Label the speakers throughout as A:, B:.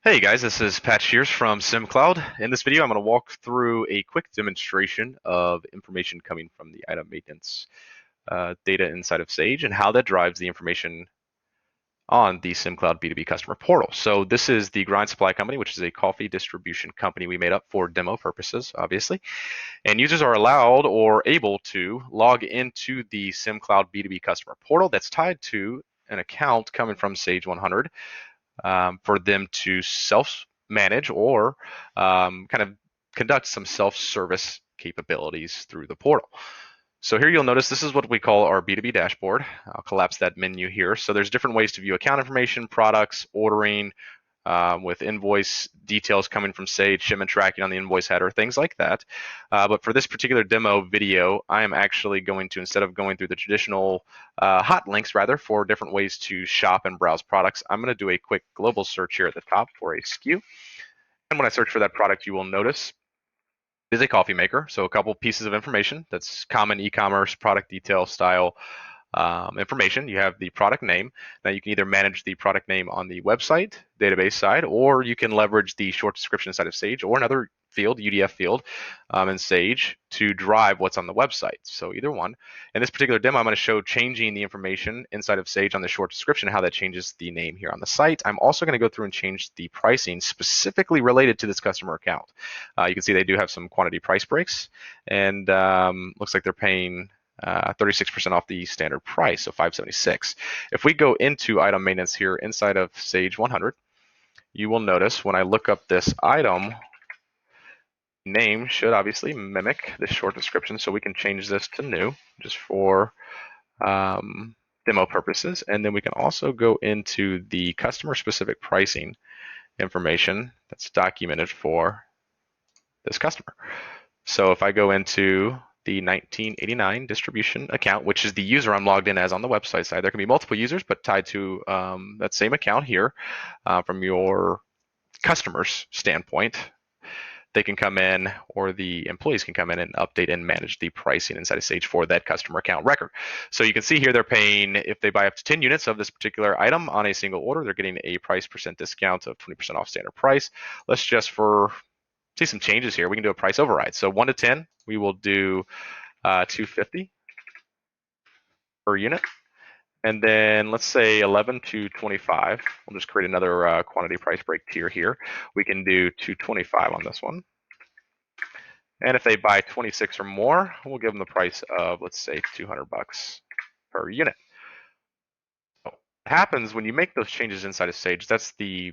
A: Hey guys, this is Pat Shears from CIMcloud. In this video, I'm going to walk through a quick demonstration of information coming from the item maintenance data inside of Sage and how that drives the information on the CIMcloud B2b customer portal. So this is the Grind Supply Company, which is a coffee distribution company we made up for demo purposes, obviously. And users are allowed or able to log into the CIMcloud B2B customer portal that's tied to an account coming from Sage 100 for them to self-manage or kind of conduct some self-service capabilities through the portal. So here you'll notice this is what we call our B2b dashboard. I'll collapse that menu here. So there's different ways to view account information, products, ordering, with invoice details coming from Sage, shipment tracking on the invoice header, things like that. But for this particular demo video, I am actually going to, instead of going through the traditional hot links rather for different ways to shop and browse products, I'm going to do a quick global search here at the top for a SKU. And when I search for that product, you will notice it is a coffee maker. So a couple pieces of information that's common e-commerce product detail style information. You have the product name. Now you can either manage the product name on the website database side, or you can leverage the short description side of Sage or another field, UDF field, in Sage to drive what's on the website. So either one. In this particular demo, I'm going to show changing the information inside of Sage on the short description, how that changes the name here on the site. I'm also going to go through and change the pricing specifically related to this customer account. You can see they do have some quantity price breaks, and looks like they're paying 36% off the standard price, so $576. If we go into item maintenance here inside of Sage 100, you will notice when I look up this item, name should obviously mimic this short description, so we can change this to new just for demo purposes. And then we can also go into the customer specific pricing information that's documented for this customer. So if I go into the 1989 distribution account, which is the user I'm logged in as on the website side. There can be multiple users, but tied to that same account here from your customer's standpoint. They can come in, or the employees can come in and update and manage the pricing inside of Sage for that customer account record. So you can see here they're paying, if they buy up to 10 units of this particular item on a single order, they're getting a price percent discount of 20% off standard price. Let's just see some changes here. We can do a price override. So 1 to 10, we will do $250 per unit. And then let's say 11 to 25. We'll just create another quantity price break tier here. We can do $225 on this one. And if they buy 26 or more, we'll give them the price of, let's say, $200 per unit. Happens when you make those changes inside of Sage. That's the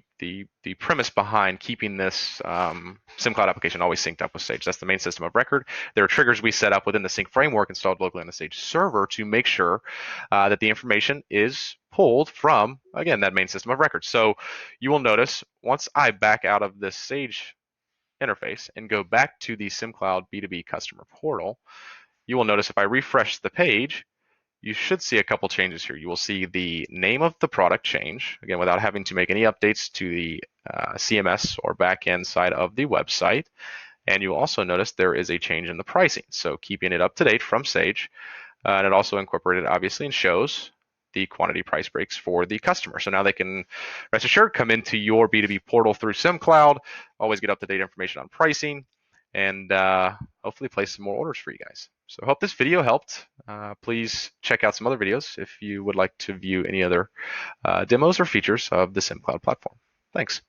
A: premise behind keeping this CIMcloud application always synced up with Sage. That's the main system of record. There are triggers we set up within the sync framework installed locally on the Sage server to make sure that the information is pulled from, again, that main system of record. So you will notice once I back out of this Sage interface and go back to the CIMcloud B2B customer portal, you will notice if I refresh the page, you should see a couple changes here. You will see the name of the product change, again, without having to make any updates to the CMS or backend side of the website. And you'll also notice there is a change in the pricing. So keeping it up to date from Sage. And it also incorporated, obviously, and shows the quantity price breaks for the customer. So now they can, rest assured, come into your B2B portal through CIMcloud, always get up-to-date information on pricing, and hopefully place some more orders for you guys. So I hope this video helped. Please check out some other videos if you would like to view any other demos or features of the CIMcloud platform. Thanks.